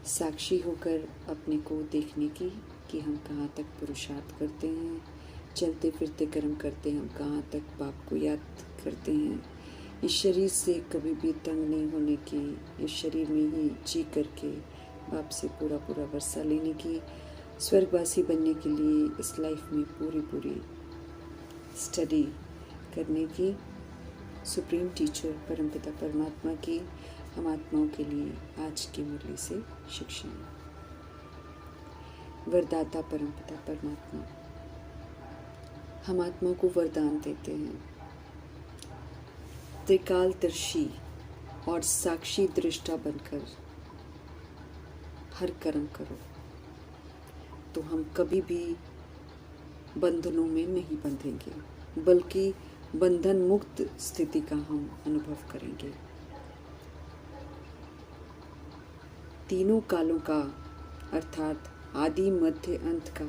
साक्षी होकर अपने को देखने की कि हम कहाँ तक पुरुषार्थ करते हैं, चलते फिरते कर्म करते हैं, हम कहाँ तक बाप को याद करते हैं, इस शरीर से कभी भी तंग नहीं होने की, इस शरीर में ही जी करके बाप से पूरा पूरा वर्षा लेने की, स्वर्गवासी बनने के लिए इस लाइफ में पूरी पूरी स्टडी करने की, सुप्रीम टीचर परमपिता परमात्मा की हम आत्माओं के लिए आज की मुरली से शिक्षा। वरदाता परमपिता परमात्मा हम आत्माओं को वरदान देते हैं, त्रिकालदर्शी और साक्षी दृष्टा बनकर हर कर्म करो, तो हम कभी भी बंधनों में नहीं बंधेंगे, बल्कि बंधन मुक्त स्थिति का हम अनुभव करेंगे। तीनों कालों का अर्थात आदि मध्य अंत का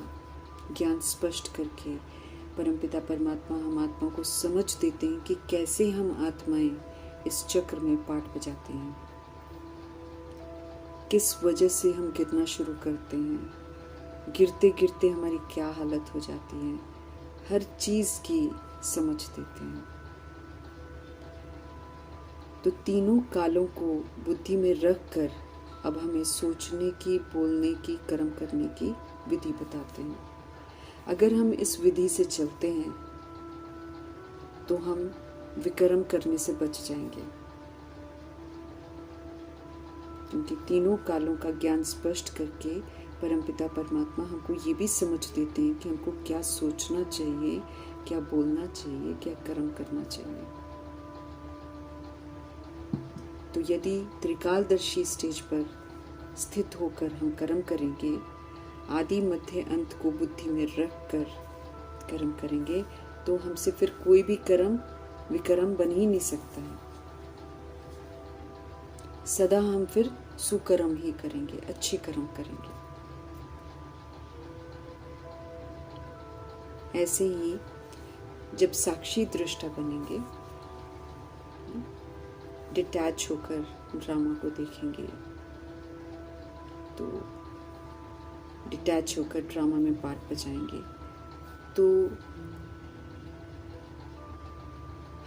ज्ञान स्पष्ट करके परमपिता परमात्मा हम आत्मा को समझ देते हैं कि कैसे हम आत्माएं इस चक्र में पाठ बजाते हैं, किस वजह से हम गिरना शुरू करते हैं, गिरते गिरते हमारी क्या हालत हो जाती है, हर चीज की समझ देते हैं। तो तीनों कालों को बुद्धि में रख कर अब हमें सोचने की, बोलने की, कर्म करने की विधि बताते हैं। अगर हम इस विधि से चलते हैं तो हम विकर्म करने से बच जाएंगे, क्योंकि तीनों कालों का ज्ञान स्पष्ट करके परमपिता परमात्मा हमको ये भी समझ देते हैं कि हमको क्या सोचना चाहिए, क्या बोलना चाहिए, क्या कर्म करना चाहिए। तो यदि त्रिकालदर्शी स्टेज पर स्थित होकर हम कर्म करेंगे, आदि मध्य अंत को बुद्धि में रख कर कर्म करेंगे, तो हमसे फिर कोई भी कर्म विकर्म बन ही नहीं सकता है। सदा हम फिर सुकर्म ही करेंगे, अच्छे कर्म करेंगे। ऐसे ही जब साक्षी दृष्टा बनेंगे, डिटैच होकर ड्रामा को देखेंगे, तो डिटैच होकर ड्रामा में पार्ट बजाएंगे, तो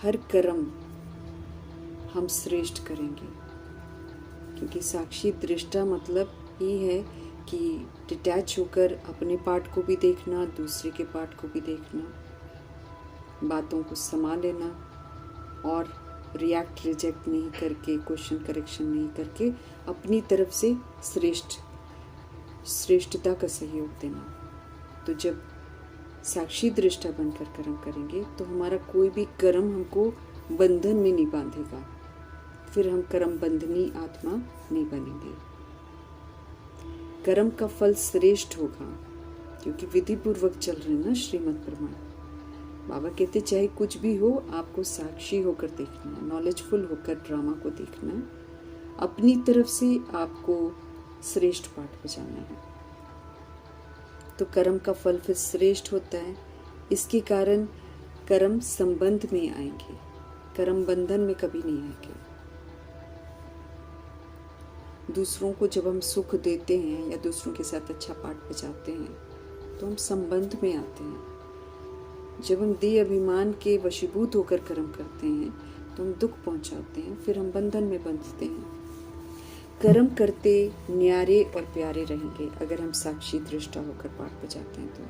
हर कर्म हम श्रेष्ठ करेंगे। क्योंकि साक्षी दृष्टा मतलब ये है कि डिटैच होकर अपने पार्ट को भी देखना, दूसरे के पार्ट को भी देखना, बातों को संभाल लेना और रिएक्ट रिजेक्ट नहीं करके, क्वेश्चन करेक्शन नहीं करके अपनी तरफ से श्रेष्ठता का सहयोग देना। तो जब साक्षी दृष्टा बनकर कर्म करेंगे तो हमारा कोई भी कर्म हमको बंधन में नहीं बांधेगा, फिर हम कर्म बंधनी आत्मा नहीं बनेंगे। कर्म का फल श्रेष्ठ होगा, क्योंकि विधि पूर्वक चल रहे हैं ना श्रीमद् प्रमाण। बाबा कहते चाहे कुछ भी हो, आपको साक्षी होकर देखना है, नॉलेजफुल होकर ड्रामा को देखना है, अपनी तरफ से आपको श्रेष्ठ पाठ बजाना है। तो कर्म का फल फिर श्रेष्ठ होता है। इसके कारण कर्म संबंध में आएंगे, कर्म बंधन में कभी नहीं आएंगे। दूसरों को जब हम सुख देते हैं या दूसरों के साथ अच्छा पाठ बजाते हैं तो हम संबंध में आते हैं। जब हम देह अभिमान के वशीभूत होकर कर्म करते हैं तो हम दुख पहुंचाते हैं, फिर हम बंधन में बंधते हैं। कर्म करते न्यारे और प्यारे रहेंगे अगर हम साक्षी दृष्टा होकर पाठ बजाते हैं। तो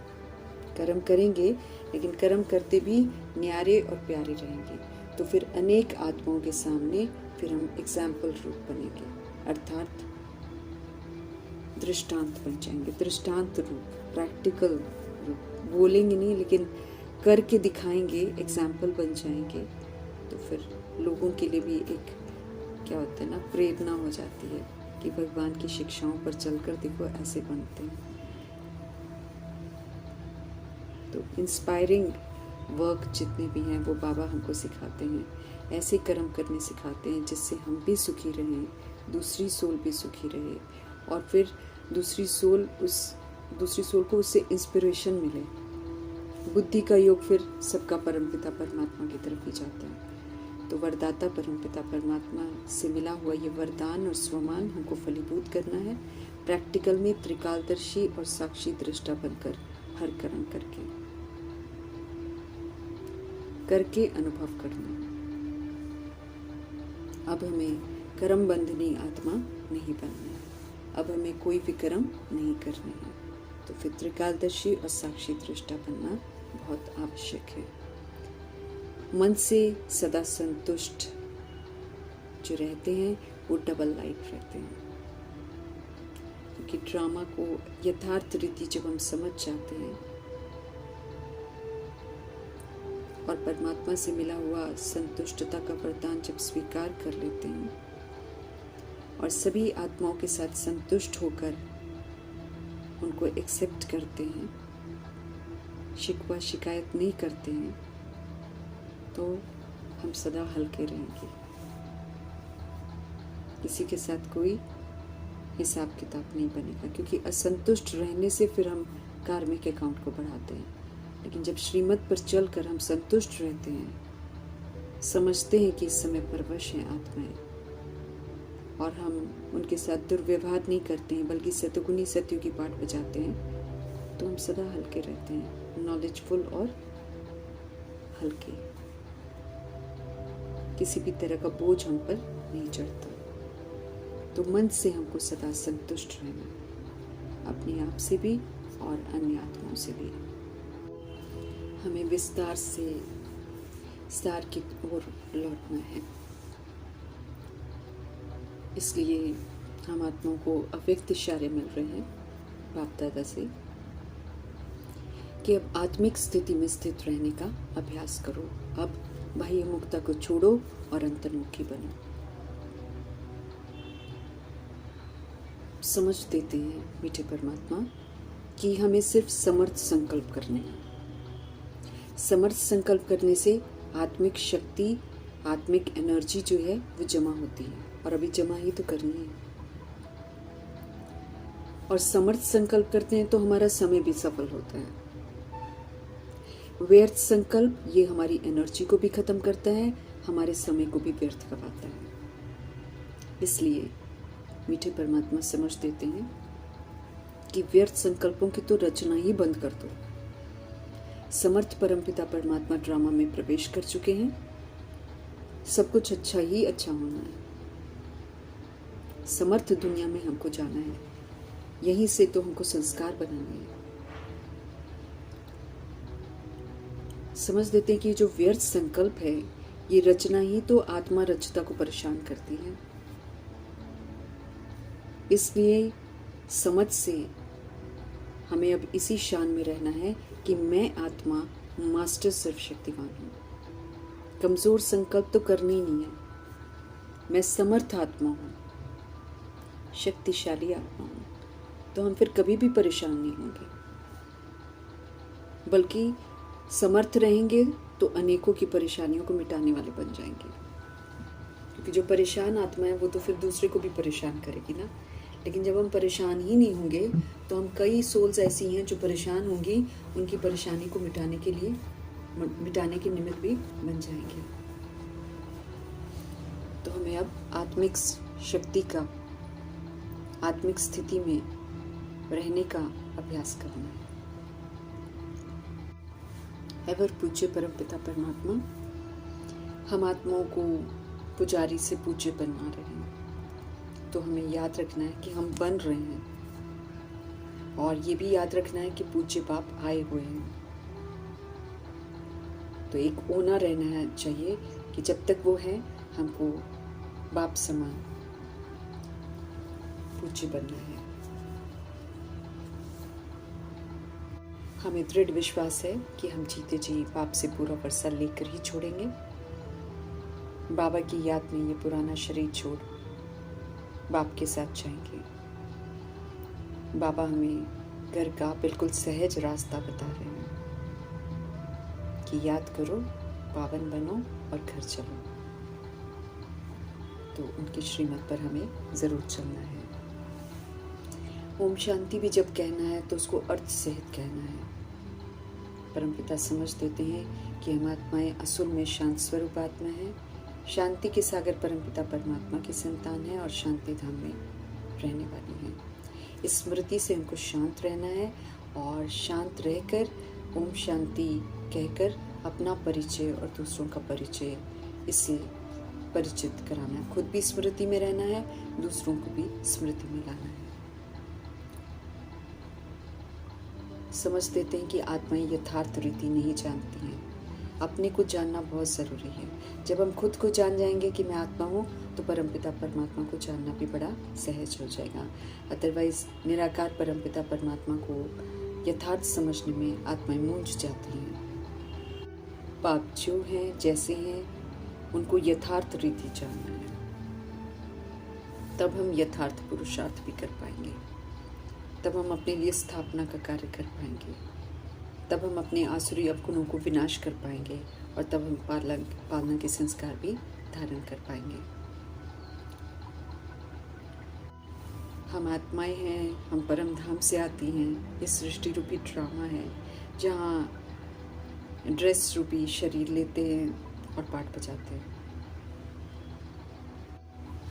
कर्म करेंगे लेकिन कर्म करते भी न्यारे और प्यारे रहेंगे, तो फिर अनेक आत्माओं के सामने फिर हम एग्जाम्पल रूप बनेंगे, अर्थात दृष्टांत बन जाएंगे। दृष्टांत रूप, प्रैक्टिकल रूप, बोलेंगे नहीं लेकिन करके दिखाएंगे, एग्जाम्पल बन जाएंगे। तो फिर लोगों के लिए भी एक क्या होता है ना, प्रेरणा हो जाती है कि भगवान की शिक्षाओं पर चलकर देखो ऐसे बनते हैं। तो इंस्पायरिंग वर्क जितने भी हैं वो बाबा हमको सिखाते हैं, ऐसे कर्म करने सिखाते हैं जिससे हम भी सुखी रहें, दूसरी सोल भी सुखी रहे, और फिर दूसरी सोल को उससे इंस्पिरेशन मिले। बुद्धि का योग फिर सबका परमपिता परमात्मा की तरफ ही जाता है। तो वरदाता परमपिता परमात्मा से मिला हुआ ये वरदान और स्वमान हमको फलीभूत करना है, प्रैक्टिकल में त्रिकालदर्शी और साक्षी दृष्टा बनकर हर कर्म करके अनुभव करना। अब हमें कर्म बंधनी आत्मा नहीं बनना है, अब हमें कोई भी कर्म नहीं करने हैं, तो फिर त्रिकालदर्शी और साक्षी दृष्टा बनना बहुत आवश्यक है। मन से सदा संतुष्ट जो रहते हैं वो डबल लाइट रहते हैं, क्योंकि ड्रामा को यथार्थ रीति जब हम समझ जाते हैं और परमात्मा से मिला हुआ संतुष्टता का वरदान जब स्वीकार कर लेते हैं और सभी आत्माओं के साथ संतुष्ट होकर उनको एक्सेप्ट करते हैं, शिकवा शिकायत नहीं करते हैं, तो हम सदा हल्के रहेंगे। किसी के साथ कोई हिसाब किताब नहीं बनेगा, क्योंकि असंतुष्ट रहने से फिर हम कार्मिक अकाउंट को बढ़ाते हैं। लेकिन जब श्रीमत पर चलकर हम संतुष्ट रहते हैं, समझते हैं कि इस समय परवश हैं आत्माएं, और हम उनके साथ दुर्व्यवहार नहीं करते हैं बल्कि सतगुणी सतयुगी पाठ बजाते हैं, तो हम सदा हल्के रहते हैं, नॉलेजफुल और हल्के। किसी भी तरह का बोझ हम पर नहीं चढ़ता। तो मन से हमको सदा संतुष्ट रहना, अपने आप से भी और अन्य आत्माओं से भी। हमें विस्तार से सार की ओर लौटना है। इसलिए हम आत्माओं को अव्यक्त इशारे मिल रहे हैं बाप दादा से कि अब आत्मिक स्थिति में स्थित रहने का अभ्यास करो। अब बाह्य मुक्ता को छोड़ो और अंतर्मुखी बनो। समझ देते हैं मीठे परमात्मा कि हमें सिर्फ समर्थ संकल्प करने हैं। समर्थ संकल्प करने से आत्मिक शक्ति, आत्मिक एनर्जी जो है वो जमा होती है, और अभी जमा ही तो करनी है। और समर्थ संकल्प करते हैं तो हमारा समय भी सफल होता है। व्यर्थ संकल्प ये हमारी एनर्जी को भी खत्म करता है, हमारे समय को भी व्यर्थ करवाता है। इसलिए मीठे परमात्मा समझ देते हैं कि व्यर्थ संकल्पों की तो रचना ही बंद कर दो। समर्थ परमपिता परमात्मा ड्रामा में प्रवेश कर चुके हैं, सब कुछ अच्छा ही अच्छा होना है। समर्थ दुनिया में हमको जाना है, यहीं से तो हमको संस्कार बनाने हैं। समझ देते हैं कि जो व्यर्थ संकल्प है ये रचना ही तो आत्मा रचता को परेशान करती है। इसलिए समझ से हमें अब इसी शान में रहना है कि मैं आत्मा मास्टर सर्वशक्तिवान हूँ। कमजोर संकल्प तो करनी ही नहीं है। मैं समर्थ आत्मा हूँ, शक्तिशाली आत्मा हूँ, तो हम फिर कभी भी परेशान नहीं होंगे, बल्कि समर्थ रहेंगे तो अनेकों की परेशानियों को मिटाने वाले बन जाएंगे। क्योंकि जो परेशान आत्मा है वो तो फिर दूसरे को भी परेशान करेगी ना। लेकिन जब हम परेशान ही नहीं होंगे तो हम कई सोल्स ऐसी हैं जो परेशान होंगी, उनकी परेशानी को मिटाने के निमित्त भी बन जाएंगे। तो हमें अब आत्मिक शक्ति का, आत्मिक स्थिति में रहने का अभ्यास करना है। एवर पूज्य परमपिता परमात्मा हम आत्माओं को पुजारी से पूज्य बनवा रहे हैं, तो हमें याद रखना है कि हम बन रहे हैं, और ये भी याद रखना है कि पूज्य बाप आए हुए हैं। तो एक ओना रहना है चाहिए कि जब तक वो है हमको बाप समान पूज्य बनना है। हमें दृढ़ विश्वास है कि हम जीते जी बाप से पूरा वर्षा लेकर ही छोड़ेंगे। बाबा की याद में ये पुराना शरीर छोड़ बाप के साथ जाएंगे। बाबा हमें घर का बिल्कुल सहज रास्ता बता रहे हैं कि याद करो, पावन बनो और घर चलो। तो उनकी श्रीमत पर हमें जरूर चलना है। ओम शांति भी जब कहना है तो उसको अर्थ सहित कहना है। परमपिता समझ देते हैं कि हम आत्माएं असल में शांत स्वरूप आत्मा है, शांति के सागर परमपिता परमात्मा की संतान है और शांति धाम में रहने वाली हैं। इस स्मृति से हमको शांत रहना है और शांत रहकर ओम शांति कहकर अपना परिचय और दूसरों का परिचय इससे परिचित कराना है। खुद भी स्मृति में रहना है, दूसरों को भी स्मृति में लाना है। समझ देते हैं कि आत्माएं यथार्थ रीति नहीं जानती हैं। अपने को जानना बहुत ज़रूरी है। जब हम खुद को जान जाएंगे कि मैं आत्मा हूँ, तो परमपिता परमात्मा को जानना भी बड़ा सहज हो जाएगा। अदरवाइज निराकार परमपिता परमात्मा को यथार्थ समझने में आत्माएं मूंझ जाती हैं। पाप जो हैं, जैसे हैं, उनको यथार्थ रीति जानना है, तब हम यथार्थ पुरुषार्थ भी कर पाएंगे। तब हम अपने लिए स्थापना का कार्य कर पाएंगे। तब हम अपने आसुरी अवगुणों को विनाश कर पाएंगे और तब हम पालना के संस्कार भी धारण कर पाएंगे। हम आत्माएं हैं, हम परम धाम से आती हैं। ये सृष्टि रूपी ड्रामा है जहाँ ड्रेस रूपी शरीर लेते हैं और पाठ बजाते हैं।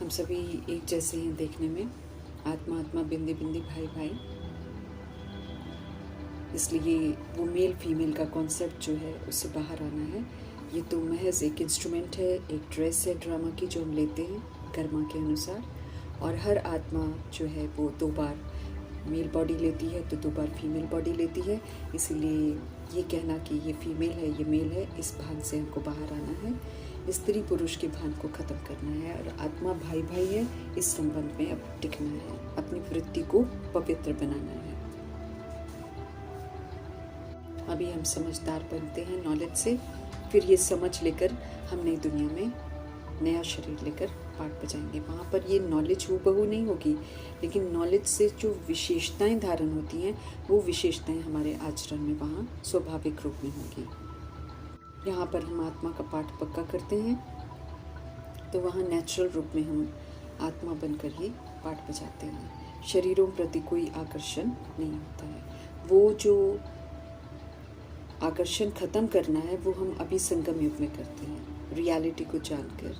हम सभी एक जैसे हैं देखने में, आत्मा आत्मा बिंदी बिंदी भाई भाई। इसलिए वो मेल फीमेल का कॉन्सेप्ट जो है उससे बाहर आना है। ये तो महज एक इंस्ट्रूमेंट है, एक ड्रेस है ड्रामा की जो हम लेते हैं कर्मा के अनुसार। और हर आत्मा जो है वो 2 बार मेल बॉडी लेती है तो 2 बार फीमेल बॉडी लेती है। इसीलिए ये कहना कि ये फीमेल है ये मेल है, इस भान से हमको बाहर आना है। स्त्री पुरुष के भान को ख़त्म करना है और आत्मा भाई भाई है, इस संबंध में अब टिकना है। अपनी वृत्ति को पवित्र बनाना है। अभी हम समझदार बनते हैं नॉलेज से, फिर ये समझ लेकर हम नई दुनिया में नया शरीर लेकर पाठ बजाएंगे। वहाँ पर ये नॉलेज हूबहू नहीं होगी, लेकिन नॉलेज से जो विशेषताएं धारण होती हैं वो विशेषताएं हमारे आचरण में वहाँ स्वाभाविक रूप में होंगी। यहाँ पर हम आत्मा का पाठ पक्का करते हैं तो वहाँ नेचुरल रूप में हम आत्मा बनकर ही पाठ बजाते हैं। शरीरों प्रति कोई आकर्षण नहीं होता है। वो जो आकर्षण ख़त्म करना है वो हम अभी संगम युग में करते हैं, रियलिटी को जानकर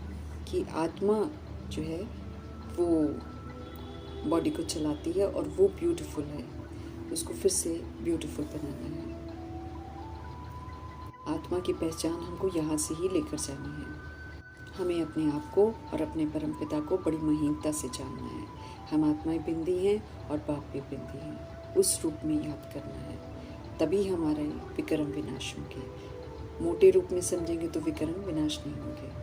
कि आत्मा जो है वो बॉडी को चलाती है और वो ब्यूटीफुल है, उसको फिर से ब्यूटीफुल बनाना है। आत्मा की पहचान हमको यहाँ से ही लेकर जानी है। हमें अपने आप को और अपने परमपिता को बड़ी महीनता से जानना है। हम आत्माएं बिंदी हैं और बाप भी बिंदी हैं, उस रूप में याद करना है, तभी हमारे विक्रम विनाश होंगे। मोटे रूप में समझेंगे तो विक्रम विनाश नहीं होंगे।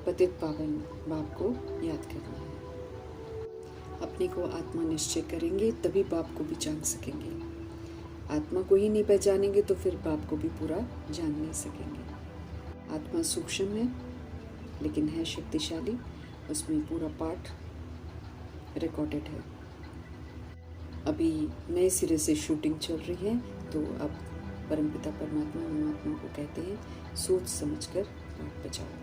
पतित पावन बाप को याद करना है। अपने को आत्मा निश्चय करेंगे तभी बाप को भी जान सकेंगे। आत्मा को ही नहीं पहचानेंगे तो फिर बाप को भी पूरा जान नहीं सकेंगे। आत्मा सूक्ष्म है लेकिन है शक्तिशाली। उसमें पूरा पाठ रिकॉर्डेड है। अभी नए सिरे से शूटिंग चल रही है, तो अब परमपिता परमात्मा परमात्मा को कहते हैं सोच समझकर पाठ बजाओ।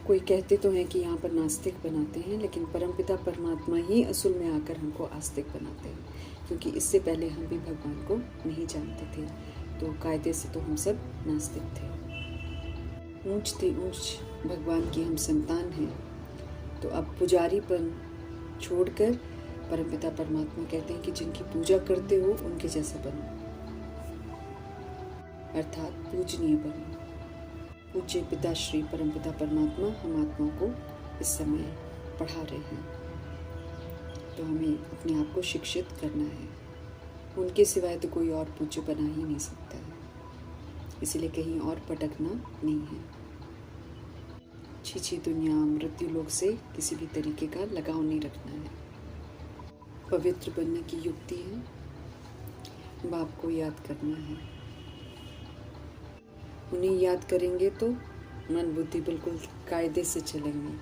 कोई कहते तो हैं कि यहाँ पर नास्तिक बनाते हैं, लेकिन परमपिता परमात्मा ही असल में आकर हमको आस्तिक बनाते हैं, क्योंकि इससे पहले हम भी भगवान को नहीं जानते थे, तो कायदे से तो हम सब नास्तिक थे। ऊंच ते ऊंच भगवान की हम संतान हैं, तो अब पुजारीपन छोड़कर परमपिता परमात्मा कहते हैं कि जिनकी पूजा करते हो उनके जैसे बनो, अर्थात पूजनीय बनो। पूज्य पिता श्री परमपिता परमात्मा हम आत्मा को इस समय पढ़ा रहे हैं, तो हमें अपने आप को शिक्षित करना है। उनके सिवाय तो कोई और पूज्य बना ही नहीं सकता है, इसलिए कहीं और भटकना नहीं है। छीछी दुनिया मृत्यु लोक से किसी भी तरीके का लगाव नहीं रखना है। पवित्र बनने की युक्ति है बाप को याद करना है। उन्हें याद करेंगे तो मन बुद्धि बिल्कुल कायदे से चलेंगे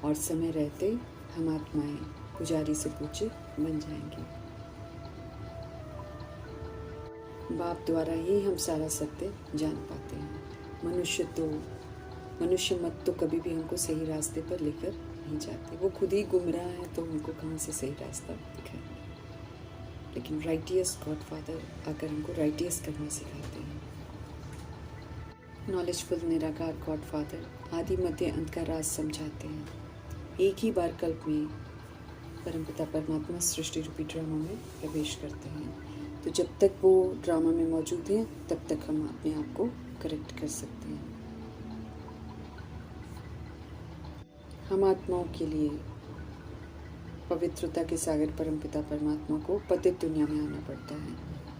और समय रहते हम आत्माएं पुजारी से पूज्य बन जाएंगे। बाप द्वारा ही हम सारा सत्य जान पाते हैं। मनुष्य मत तो कभी भी हमको सही रास्ते पर लेकर नहीं जाते। वो खुद ही गुमराह है तो उनको कहाँ से सही रास्ता दिखाए। लेकिन राइटियस गॉड फादर आकर हमको राइटियस करना सिखाते हैं। नॉलेजफुल निराकार गॉड फादर आदि मध्य अंत का राज समझाते हैं। एक ही बार कल्प में परमपिता परमात्मा सृष्टि रूपी ड्रामा में प्रवेश करते हैं। तो जब तक वो ड्रामा में मौजूद हैं तब तक हम अपने आप को करेक्ट कर सकते हैं। हम आत्माओं के लिए पवित्रता के सागर परमपिता परमात्मा को पतित दुनिया में आना पड़ता है,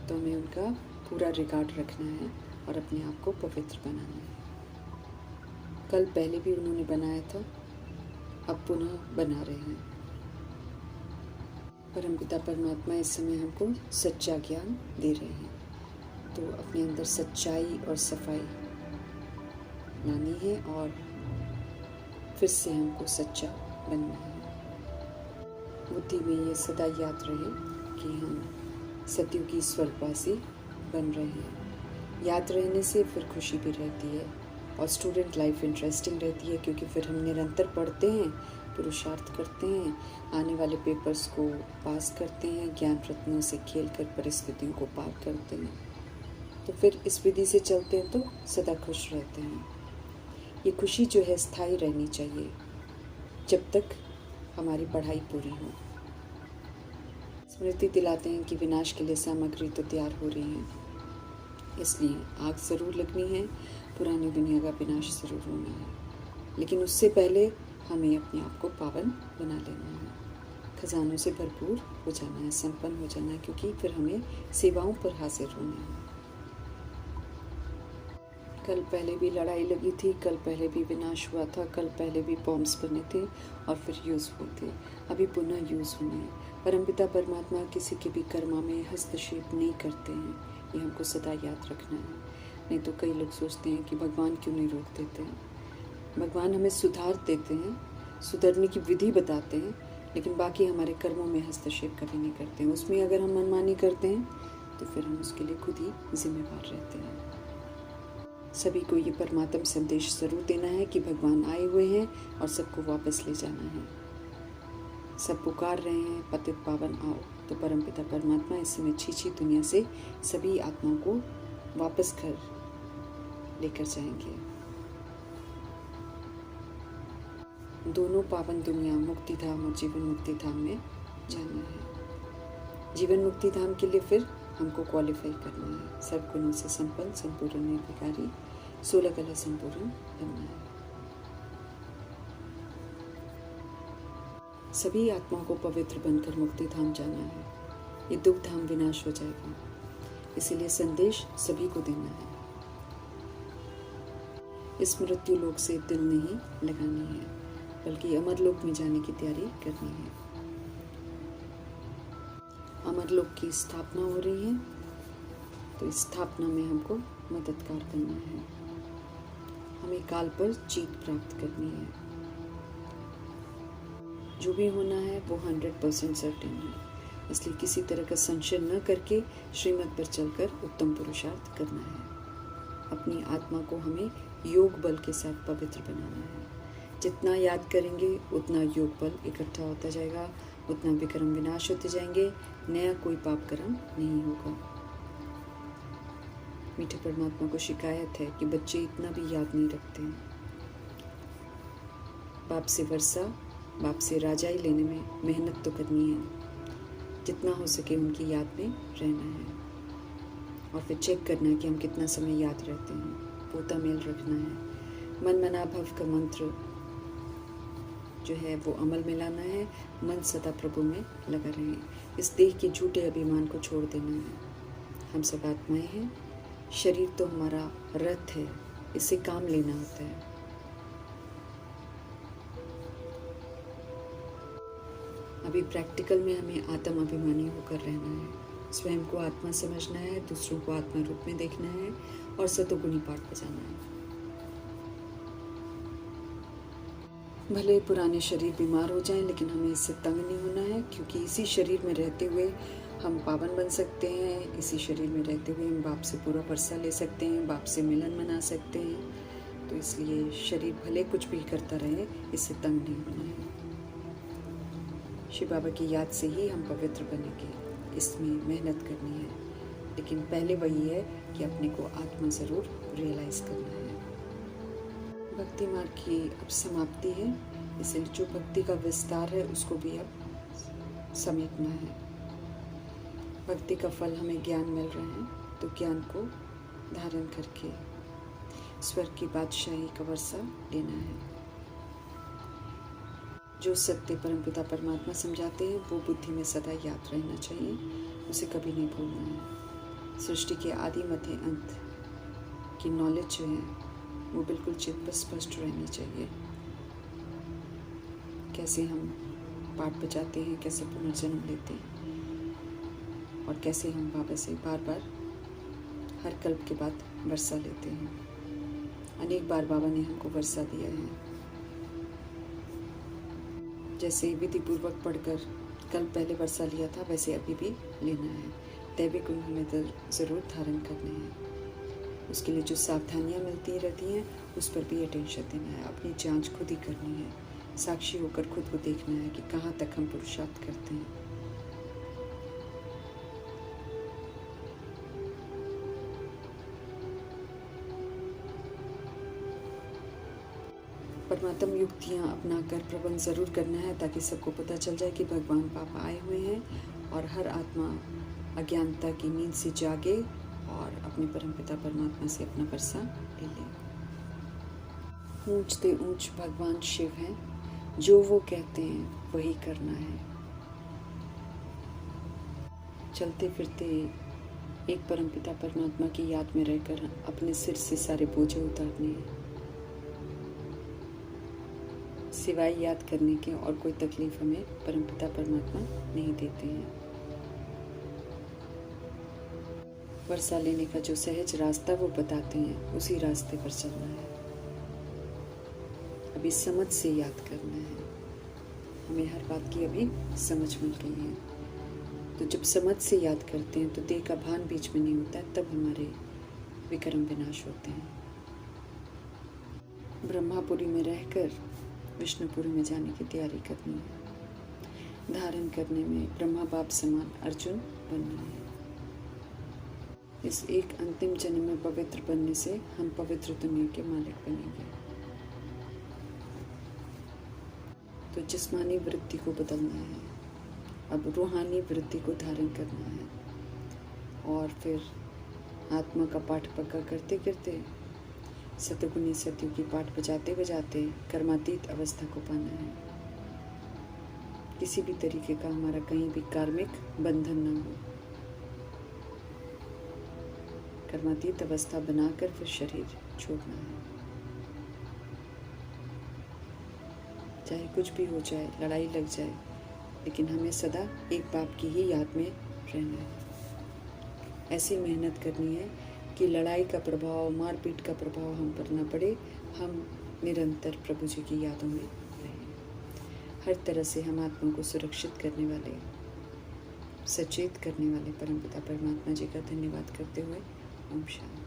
तो हमें उनका पूरा रिकॉर्ड रखना है और अपने आप को पवित्र बनाना है। कल पहले भी उन्होंने बनाया था, अब पुनः बना रहे हैं। परमपिता परमात्मा इस समय हमको सच्चा ज्ञान दे रहे हैं, तो अपने अंदर सच्चाई और सफाई लानी है और फिर से हमको सच्चा बनना है। बुद्धि में ये सदा याद रहे कि हम सतयुगी स्वर्गवासी बन रहे हैं। याद रहने से फिर खुशी भी रहती है और स्टूडेंट लाइफ इंटरेस्टिंग रहती है, क्योंकि फिर हम निरंतर पढ़ते हैं, पुरुषार्थ करते हैं, आने वाले पेपर्स को पास करते हैं, ज्ञान रत्नों से खेल कर परिस्थितियों को पार करते हैं। तो फिर इस विधि से चलते हैं तो सदा खुश रहते हैं। ये खुशी जो है स्थायी रहनी चाहिए जब तक हमारी पढ़ाई पूरी हो। स्मृति दिलाते हैं कि विनाश के लिए सामग्री तो तैयार हो रही है, इसलिए आग ज़रूर लगनी है, पुरानी दुनिया का विनाश ज़रूर होना है, लेकिन उससे पहले हमें अपने आप को पावन बना लेना है, खजानों से भरपूर हो जाना है, संपन्न हो जाना है, क्योंकि फिर हमें सेवाओं पर हाजिर होना है। कल पहले भी लड़ाई लगी थी, कल पहले भी विनाश हुआ था, कल पहले भी बॉम्ब्स बने थे और फिर यूज़ हुए थे, अभी पुनः यूज़ होने हैं। परमपिता परमात्मा किसी के भी कर्मा में हस्तक्षेप नहीं करते हैं, ये हमको सदा याद रखना है। नहीं तो कई लोग सोचते हैं कि भगवान क्यों नहीं रोक देते हैं। भगवान हमें सुधार देते हैं, सुधरने की विधि बताते हैं, लेकिन बाकी हमारे कर्मों में हस्तक्षेप कभी नहीं करते हैं। उसमें अगर हम मनमानी करते हैं तो फिर हम उसके लिए खुद ही जिम्मेवार रहते हैं। सभी को ये परमात्म संदेश ज़रूर देना है कि भगवान आए हुए हैं और सबको वापस ले जाना है। सब पुकार रहे हैं, पतित पावन आओ। तो परमपिता परमात्मा इस समय छीछी दुनिया से सभी आत्माओं को वापस घर लेकर जाएंगे। दोनों पावन दुनिया मुक्ति धाम और जीवन मुक्ति धाम में जाना है। जीवन मुक्ति धाम के लिए फिर हमको क्वालिफाई करना है, सर्वगुणों से संपन्न, संपूर्ण, निर्विकारी, 16 कला संपूर्ण बनना है। सभी आत्माओं को पवित्र बनकर मुक्ति धाम जाना है। ये दुख धाम विनाश हो जाएगा, इसीलिए संदेश सभी को देना है। इस मृत्यु लोक से दिल नहीं लगानी है, बल्कि अमर लोक में जाने की तैयारी करनी है। अमर लोक की स्थापना हो रही है, तो इस स्थापना में हमको मददगार करना है। हमें काल पर जीत प्राप्त करनी है। जो भी होना है वो 100% सर्टेन है, इसलिए किसी तरह का संशय न करके श्रीमत पर चलकर उत्तम पुरुषार्थ करना है। अपनी आत्मा को हमें योग बल के साथ पवित्र बनाना है। जितना याद करेंगे उतना योग बल इकट्ठा होता जाएगा, उतना विक्रम विनाश होते जाएंगे, नया कोई पाप कर्म नहीं होगा। मीठे परमात्मा को शिकायत है कि बच्चे इतना भी याद नहीं रखते हैं। बाप से वर्षा, बाप से राजाई लेने में मेहनत तो करनी है, जितना हो सके उनकी याद में रहना है और फिर चेक करना है कि हम कितना समय याद रहते हैं। पोता मेल रखना है। मन मना भव का मंत्र जो है वो अमल में लाना है। मन सदा प्रभु में लगा रहे। इस देह के झूठे अभिमान को छोड़ देना है। हम सब आत्माएं हैं, शरीर तो हमारा रथ है, इससे काम लेना होता है। अभी प्रैक्टिकल में हमें आत्म अभिमानी होकर रहना है। स्वयं को आत्मा समझना है, दूसरों को आत्मा रूप में देखना है और सतोगुणी पाठ बजाना है। भले पुराने शरीर बीमार हो जाएं, लेकिन हमें इससे तंग नहीं होना है, क्योंकि इसी शरीर में रहते हुए हम पावन बन सकते हैं। इसी शरीर में रहते हुए हम बाप से पूरा वर्षा ले सकते हैं, बाप से मिलन मना सकते हैं। तो इसलिए शरीर भले कुछ भी करता रहे, इससे तंग नहीं होना है। शिव बाबा की याद से ही हम पवित्र बनेंगे, इसमें मेहनत करनी है। लेकिन पहले वही है कि अपने को आत्मा ज़रूर रियलाइज़ करना है। भक्ति मार्ग की अब समाप्ति है, इसलिए जो भक्ति का विस्तार है उसको भी अब समेटना है। भक्ति का फल हमें ज्ञान मिल रहा है, तो ज्ञान को धारण करके स्वर्ग की बादशाही का वर्षा लेना है। जो सत्य परमपिता परमात्मा समझाते हैं वो बुद्धि में सदा याद रहना चाहिए, उसे कभी नहीं भूलना है। सृष्टि के आदि मध्य अंत की नॉलेज जो है वो बिल्कुल चित्त पर स्पष्ट रहनी चाहिए। कैसे हम पाठ बजाते हैं, कैसे पुनर्जन्म लेते हैं और कैसे हम बाबा से बार बार हर कल्प के बाद वर्षा लेते हैं। अनेक बार बाबा ने हमको वर्षा दिया है। जैसे विधि पूर्वक पढ़कर कल पहले वर्षा लिया था, वैसे अभी भी लेना है। दैविक गुण हमें तो ज़रूर धारण करने हैं। उसके लिए जो सावधानियाँ मिलती रहती हैं उस पर भी अटेंशन देना है। अपनी जांच खुद ही करनी है। साक्षी होकर खुद को देखना है कि कहाँ तक हम पुरुषार्थ करते हैं। परमात्म युक्तियाँ अपनाकर प्रबंध ज़रूर करना है, ताकि सबको पता चल जाए कि भगवान पापा आए हुए हैं और हर आत्मा अज्ञानता की नींद से जागे और अपने परमपिता परमात्मा से अपना वर्षा ले ले। ऊंचते ऊंच भगवान शिव हैं, जो वो कहते हैं वही करना है। चलते फिरते एक परमपिता परमात्मा की याद में रहकर अपने सिर से सारे बोझे उतारने हैं, सिवाय याद करने के और कोई तकलीफ हमें परमपिता परमात्मा नहीं देते हैं। वर्षा लेने का जो सहज रास्ता वो बताते हैं, उसी रास्ते पर चलना है। अभी समझ से याद करना है। हमें हर बात की अभी समझ मिल गई है, तो जब समझ से याद करते हैं तो देह का भान बीच में नहीं होता है, तब हमारे विक्रम विनाश होते हैं। ब्रह्मापुरी में रहकर विष्णुपुरी में जाने की तैयारी करनी है। धारण करने में ब्रह्मा बाप समान अर्जुन बनना है। इस एक अंतिम जन्म में पवित्र बनने से हम पवित्र दुनिया के मालिक बनेंगे। तो जिस्मानी वृत्ति को बदलना है, अब रूहानी वृत्ति को धारण करना है और फिर आत्मा का पाठ पक्का करते करते सतगुणी सत्यु की पाठ बजाते बजाते कर्मातीत अवस्था को पाना है। किसी भी तरीके का हमारा कहीं भी कार्मिक बंधन ना हो। कर्मातीत अवस्था बनाकर फिर शरीर छोड़ना है। चाहे कुछ भी हो जाए, लड़ाई लग जाए, लेकिन हमें सदा एक बाप की ही याद में रहना है। ऐसी मेहनत करनी है कि लड़ाई का प्रभाव, मारपीट का प्रभाव हम पर न पड़े। हम निरंतर प्रभु जी की यादों में रहें। हर तरह से हम आत्मा को सुरक्षित करने वाले, सचेत करने वाले परमपिता परमात्मा जी का धन्यवाद करते हुए ओम शांति।